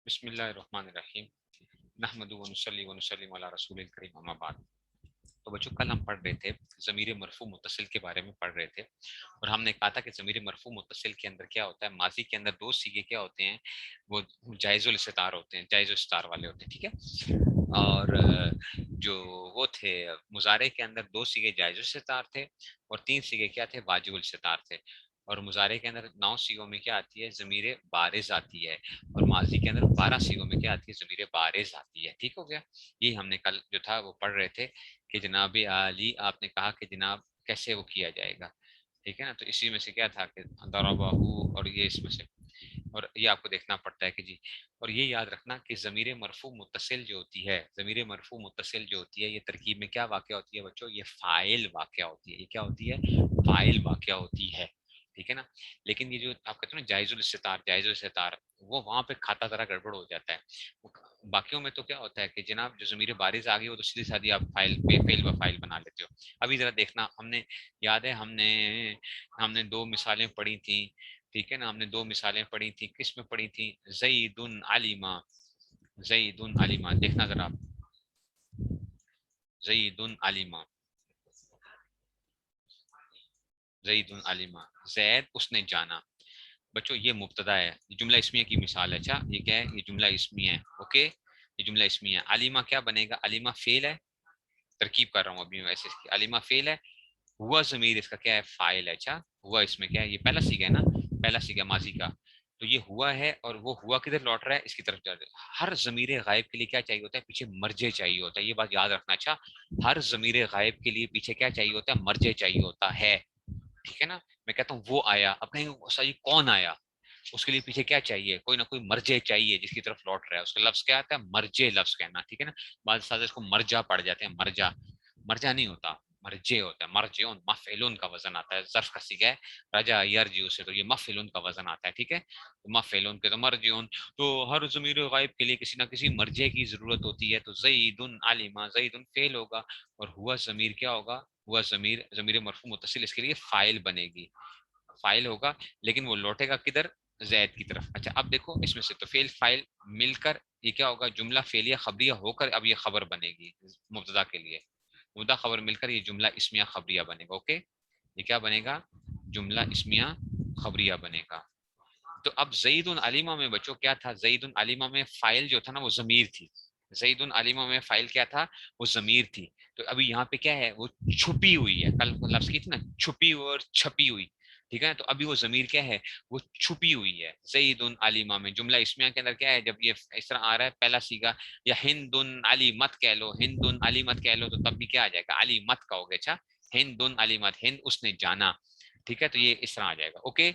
بسم اللہ الرحمن الرحیم نحمد ونصلی ونسلم علی رسول الکریم اما بعد. تو بچوں کل ہم پڑھ رہے تھے ضمیر مرفوع متصل کے بارے میں پڑھ رہے تھے، اور ہم نے کہا تھا کہ ضمیر مرفوع متصل کے اندر کیا ہوتا ہے، ماضی کے اندر دو صیغے کیا ہوتے ہیں، وہ جائز الاستتار ہوتے ہیں، جائز الاستتار والے ہوتے ہیں، ٹھیک ہے. اور جو وہ تھے مضارع کے اندر دو صیغے جائز الاستتار تھے اور تین صیغے کیا تھے، واجب الاستتار تھے. اور مضارع کے اندر 9 صیغوں میں کیا آتی ہے، ضمیر بارز آتی ہے، اور ماضی کے اندر 12 صیغوں میں کیا آتی ہے، ضمیر بارز آتی ہے. ٹھیک ہو گیا. یہ ہم نے کل جو تھا وہ پڑھ رہے تھے کہ جناب علی آپ نے کہا کہ جناب کیسے وہ کیا جائے گا، ٹھیک ہے نا. تو اسی میں سے کیا تھا کہ ضربہ، اور یہ اس میں سے، اور یہ آپ کو دیکھنا پڑتا ہے کہ جی. اور یہ یاد رکھنا کہ ضمیر مرفوع متصل جو ہوتی ہے، ضمیر مرفوع متصل جو ہوتی ہے، یہ ترکیب میں کیا واقع ہوتی ہے بچوں، یہ فاعل واقع ہوتی ہے. یہ کیا ہوتی ہے، فاعل واقع ہوتی ہے، ٹھیک ہے نا. لیکن یہ جو آپ کہتے ہیں نا جائز الاستتار، جائز الاستتار، وہ وہاں پہ کھاتا ذرا گڑبڑ ہو جاتا ہے. باقیوں میں تو کیا ہوتا ہے کہ جناب جو ضمیر بارز آ گئی وہ تو سیدھی سادھی آپ فائل فیل و فائل بنا لیتے ہو. ابھی ذرا دیکھنا، ہم نے یاد ہے ہم نے دو مثالیں پڑھی تھیں، ٹھیک ہے نا. ہم نے دو مثالیں پڑھی تھیں، کس میں پڑھی تھیں، زید علیما، زید علیما. دیکھنا ذرا آپ، زید علیما، زید علیما، زید اس نے جانا. بچوں یہ مبتدا ہے، یہ جملہ اسمیہ کی مثال ہے. اچھا یہ کیا ہے، یہ جملہ اسمیہ ہے. اوکے یہ جملہ اسمیہ ہے. علیما کیا بنے گا، علیما فعل ہے، ترکیب کر رہا ہوں ابھی میں ویسے اس کی. علیما فعل ہے، ہوا ضمیر اس کا کیا ہے، فاعل ہے. اچھا ہوا اس میں کیا ہے، یہ پہلا صیغہ ہے نا، پہلا صیغہ ماضی کا. تو یہ ہوا ہے، اور وہ ہوا کدھر لوٹ رہا ہے، اس کی طرف جا رہا ہے. ہر ضمیر غائب کے لیے کیا چاہیے ہوتا ہے، پیچھے مرجع چاہیے ہوتا ہے. یہ بات یاد رکھنا. اچھا ہر ضمیر غائب کے لیے پیچھے کیا چاہیے ہوتا ہے، مرجع چاہیے ہوتا ہے، ٹھیک ہے نا. میں کہتا ہوں وہ آیا، اب کہیں صحیح کون آیا، اس کے لیے پیچھے کیا چاہیے، کوئی نہ کوئی مرجع چاہیے جس کی طرف لوٹ رہا ہے. اس کا لفظ کیا آتا ہے، مرجع لفظ کہنا، ٹھیک ہے نا. بعض ساتھ اس کو مرجع پڑھ جاتے ہیں، مرجع، مرجع نہیں ہوتا، مرجع ہوتا ہے. مرجعون مفعلون کا وزن آتا ہے، ظرف کا صیغہ ہے، رجع یرجع سے، تو یہ مفعلون کا وزن آتا ہے، ٹھیک ہے. مفعلون کے تو مرجعون. تو ہر ضمیر غائب کے لیے کسی نہ کسی مرجع کی ضرورت ہوتی ہے. تو زید علما، زید فعل ہوگا، اور ہوا ضمیر کیا ہوگا، ہوا ضمیر، ضمیر مرفوع متصل اس کے لیے فاعل بنے گی، فائل ہوگا، لیکن وہ لوٹے گا کدھر، زید کی طرف. اچھا اب دیکھو اس میں سے تو فعل فائل مل کر یہ کیا ہوگا، جملہ فعلیہ خبریہ ہو کر اب یہ خبر بنے گی مبتدا کے لیے. مبتدا خبر مل کر یہ جملہ اسمیہ خبریہ بنے گا. اوکے یہ کیا بنے گا، جملہ اسمیہ خبریہ بنے گا. تو اب زید علیمہ میں بچوں کیا تھا، زید علیمہ میں فائل جو تھا نا وہ ضمیر تھی. زید علیمہ میں فائل کیا تھا، وہ ضمیر تھی. تو ابھی یہاں پہ کیا ہے، وہ چھپی ہوئی ہے. کل لفظ کی تھی نا، چھپی ہوئی اور چھپی ہوئی، ٹھیک ہے. تو ابھی وہ ضمیر کیا ہے، وہ چھپی ہوئی ہے. زید علیمہ میں جملہ اسمیہ کے اندر کیا ہے، جب یہ اس طرح آ رہا ہے پہلا صیغہ، یا ہند علیمت کہہ لو، ہند علیمت کہہ لو، تو تب بھی کیا آ جائے گا، علیمت کا ہو گیا. اچھا ہند علیمت، ہند اس نے جانا، ٹھیک ہے. تو یہ اس طرح آ جائے گا. Okay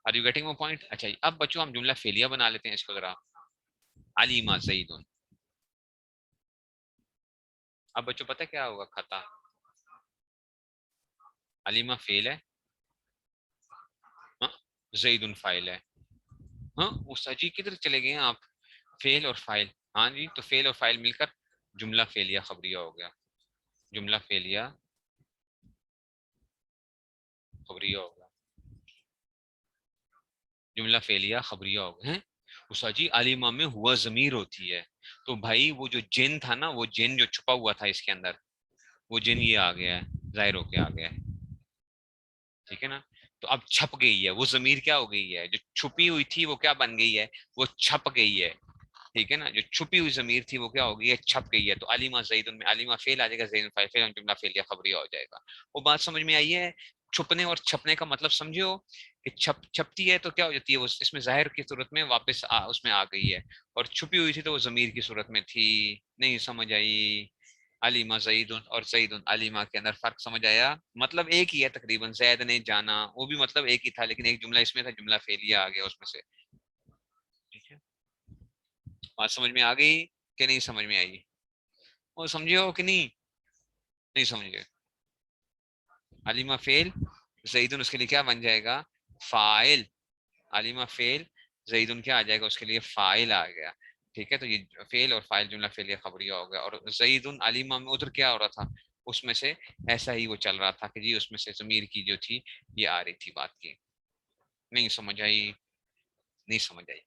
are you getting my point. اچھا اب بچوں ہم جملہ فعلیہ بنا لیتے ہیں اس کو ذرا. علیما زید. اب بچوں پتہ کیا ہوگا خطا، علیما فعل ہے، ہاں زید فاعل ہے. ہاں استاد جی کدھر چلے گئے ہیں آپ، فعل اور فاعل. ہاں جی تو فعل اور فاعل مل کر جملہ فعلیہ خبریہ ہو گیا، جملہ فعلیہ خبریہ ہو گیا، جملہ فعلیہ خبریہ ہو گیا. استاد جی علیما میں ہوا ضمیر ہوتی ہے، تو بھائی وہ جو جن تھا نا، وہ جن جو چھپا ہوا تھا اس کے اندر، وہ جن یہ آ گیا ہے، ظاہر ہو کے آ گیا ہے، ٹھیک ہے نا. تو اب چھپ گئی ہے وہ ضمیر، کیا ہو گئی ہے، جو چھپی ہوئی تھی وہ کیا بن گئی ہے، وہ چھپ گئی ہے، ٹھیک ہے نا. جو چھپی ہوئی ضمیر تھی وہ کیا ہو گئی ہے، چھپ گئی ہے. تو علیما زید میں علیما فعل آ جائے گا، زید فاعل، فعل جملہ فعلیہ خبریہ ہو جائے گا. وہ بات سمجھ میں آئی ہے، چھپنے اور چھپنے کا مطلب سمجھو کہ چھپتی ہے تو کیا ہو جاتی ہے، وہ اس میں ظاہر کی صورت میں واپس اس میں آ گئی ہے، اور چھپی ہوئی تھی تو وہ ضمیر کی صورت میں تھی. نہیں سمجھ آئی، علیما زید اور زید علیما کے اندر فرق سمجھ آیا. مطلب ایک ہی ہے تقریباً، زید نے جانا وہ بھی مطلب ایک ہی تھا، لیکن ایک جملہ اس میں تھا، جملہ فعلیہ آ گیا اس میں سے. ٹھیک ہے بات سمجھ میں آ گئی کہ نہیں سمجھ میں آئی، وہ سمجھے ہو کہ نہیں، نہیں سمجھے. علیما فعل، زیدن اس کے لیے کیا بن جائے گا، فاعل. علیما فعل، زیدن کیا آ جائے گا اس کے لیے، فاعل آ گیا، ٹھیک ہے. تو یہ فعل اور فاعل جملہ فعلیہ خبریہ ہو گیا. اور زیدن علیما میں ادھر کیا ہو رہا تھا، اس میں سے ایسا ہی وہ چل رہا تھا کہ جی اس میں سے ضمیر کی جو تھی یہ آ رہی تھی بات کی. نہیں سمجھ آئی، نہیں سمجھ آئی.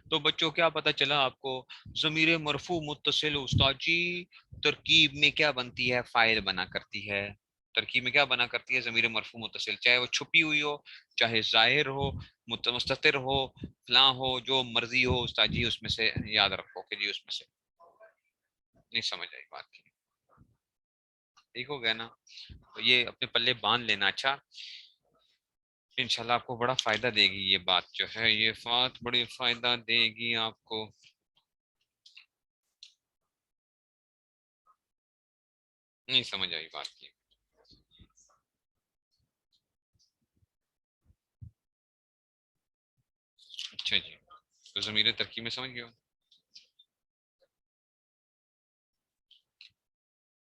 تو بچوں کیا پتہ چلا آپ کو؟ ضمیر مرفوع متصل استاد جی ترکیب میں کیا بنتی ہے؟ فاعل بنا کرتی ہے. ترکیب میں کیا بنا کرتی ہے؟ ضمیر مرفوع متصل، چاہے وہ چھپی ہوئی ہو، چاہے ظاہر ہو، مستتر ہو، فلاں ہو، جو مرضی ہو استاد جی اس میں سے یاد رکھو کہ جی اس میں سے. نہیں سمجھ آئی بات کی؟ ٹھیک ہو گیا نا؟ تو یہ اپنے پلے باندھ لینا. اچھا انشاءاللہ آپ کو بڑا فائدہ دے گی یہ بات، جو ہے یہ بات بڑی فائدہ دے گی آپ کو. نہیں سمجھ آئی بات کی؟ اچھا جی، تو ضمیر ترکیب میں سمجھ گئے ہو؟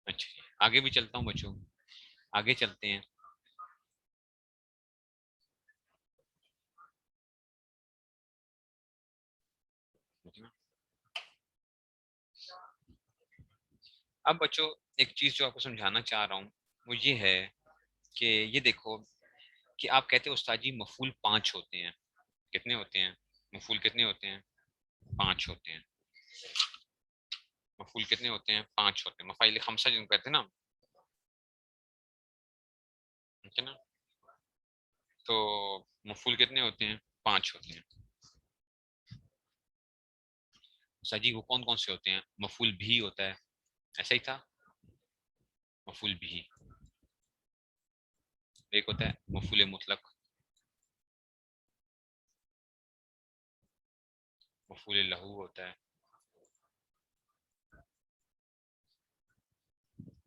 اچھا جی آگے بھی چلتا ہوں بچوں، آگے چلتے ہیں. اب بچوں ایک چیز جو آپ کو سمجھانا چاہ رہا ہوں وہ یہ ہے کہ یہ دیکھو کہ آپ کہتے ہیں استاد جی مفعول 5 ہوتے ہیں. کتنے ہوتے ہیں مفعول؟ کتنے ہوتے ہیں؟ 5 ہوتے ہیں. مفعول کتنے ہوتے ہیں؟ 5 ہوتے ہیں. مفاعیل خمسہ جن کو کہتے ہیں نا، ٹھیک ہے نا؟ تو مفعول کتنے ہوتے ہیں؟ 5 ہوتے ہیں. استاد جی وہ کون کون سے ہوتے ہیں؟ مفعول بھی ہوتا ہے، ایسا ہی تھا. مفعول بھی ایک ہوتا ہے مفعول مطلق، مفعول لہو ہوتا ہے،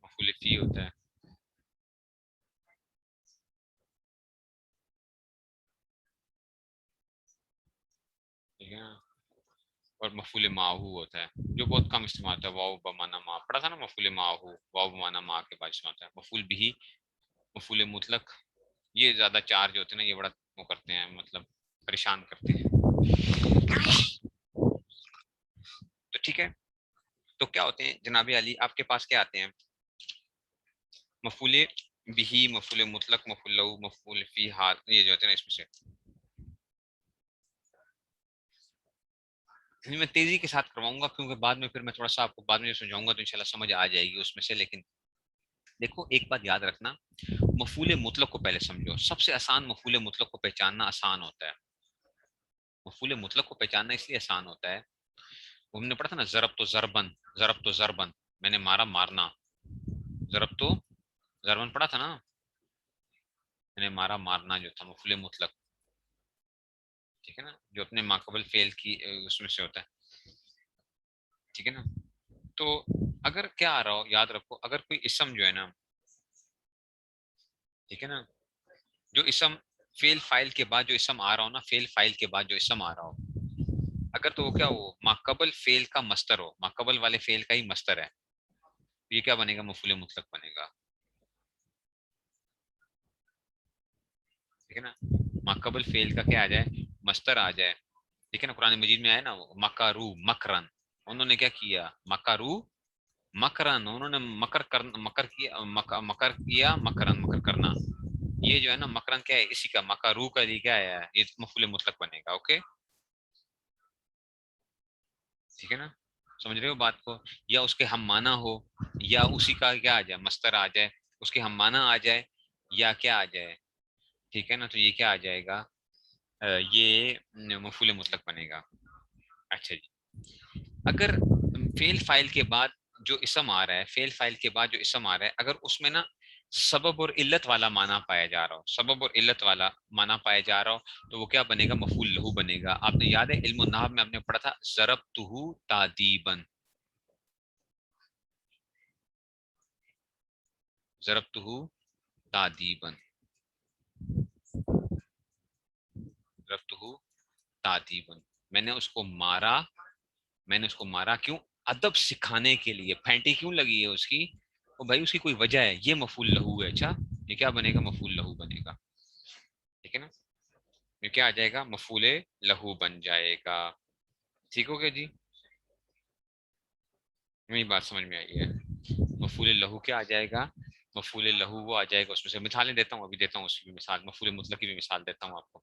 مفعول فی ہوتا ہے، ٹھیک ہے نا؟ اور مفعول ماہو ہوتا ہے جو بہت کم استعمال ہوتا ہے. واو بمانا ما پڑھا تھا نا، مفعول ماہو واو بمانا ما کے بعد استعمال ہوتا ہے. مفعول بھی، مفعول مطلق، یہ زیادہ چار جو ہوتے ہیں نا یہ بڑا وہ کرتے ہیں، مطلب پریشان کرتے ہیں. تو ٹھیک ہے، تو کیا ہوتے ہیں جناب علی آپ کے پاس؟ کیا آتے ہیں؟ مفعول بھی، مفعول مطلق، مفعول لہو، مفعول فی، حال، یہ جو ہوتے ہیں نا اس میں سے. میں تیزی کے ساتھ کرواؤں گا کیونکہ بعد میں پھر میں تھوڑا سا آپ کو بعد میں سمجھاؤں گا تو انشاءاللہ سمجھ آ جائے گی اس میں سے. لیکن دیکھو ایک بات یاد رکھنا، مفعول مطلق کو پہلے سمجھو. سب سے آسان مفعول مطلق کو پہچاننا آسان ہوتا ہے. مفعول مطلق کو پہچاننا اس لیے آسان ہوتا ہے، وہ ہم نے پڑھا تھا نا ضرب تو ضربن، ضرب تو ضربن، میں نے مارا مارنا. ضرب تو ضربن پڑھا تھا نا، میں نے مارا مارنا جو تھا مفعول مطلق. ٹھیک ہے نا؟ جو اپنے ماقبل فعل کی اس میں سے ہوتا ہے. ٹھیک ہے نا؟ تو اگر کیا آ رہا ہو یاد رکھو، اگر کوئی اسم جو ہے نا، ٹھیک ہے نا، جو اسم فعل فاعل کے بعد جو اسم آ رہا ہو نا، فعل فاعل کے بعد جو اسم آ رہا ہو، اگر تو وہ کیا ہو ماقبل فعل کا مصدر ہو، ماقبل والے فعل کا ہی مصدر ہے، تو یہ کیا بنے گا؟ مفعول مطلق بنے گا. ٹھیک ہے نا؟ ماقبل فعل کا کیا آ جائے؟ مصدر آ جائے. ٹھیک ہے نا؟ قرآن مجید میں آیا نا مکرو مکرن، انہوں نے کیا کیا؟ مکرو مکرن، انہوں نے مکر کر مکر کیا، مکر کیا مکرن، مکر کرنا. یہ جو ہے نا مکرن کیا ہے؟ اسی کا مکرو کا یہ کیا ہے؟ یہ مفعول مطلق بنے گا. اوکے ٹھیک ہے نا؟ سمجھ رہے ہو بات کو؟ یا اس کے ہم معنی ہو، یا اسی کا کیا آ جائے؟ مصدر آ جائے، اس کے ہم معنی آ جائے، یا کیا آ جائے. ٹھیک ہے نا؟ تو یہ کیا آ جائے گا؟ یہ مفعول مطلق بنے گا. اچھا جی، اگر فعل فاعل کے بعد جو اسم آ رہا ہے، فعل فاعل کے بعد جو اسم آ رہا ہے، اگر اس میں نا سبب اور علت والا معنی پایا جا رہا ہو، سبب اور علت والا معنی پایا جا رہا ہو، تو وہ کیا بنے گا؟ مفعول لہو بنے گا. آپ نے یاد ہے علم النحو میں آپ نے پڑھا تھا ضربتہ تادیبا، ضربتہ تادیبا، ضربتہ تادیبا، میں نے اس کو مارا، میں نے اس کو مارا کیوں؟ ادب سکھانے کے لیے. پھینٹی کیوں لگی ہے اس کی؟ وہ بھائی اس کی کوئی وجہ ہے، یہ مفعول لہو ہے. اچھا یہ کیا بنے گا؟ مفعول لہو بنے گا. ٹھیک ہے نا؟ یہ کیا آ جائے گا؟ مفعول لہو بن جائے گا. ٹھیک ہو گیا جی؟ میری بات سمجھ میں آئی ہے؟ مفعول لہو کیا آ جائے گا؟ مفعول لہو وہ آ جائے گا اس میں سے. مثالیں دیتا ہوں، ابھی دیتا ہوں اس کی بھی مثال، مفعول مطلق کی بھی مثال دیتا ہوں آپ کو.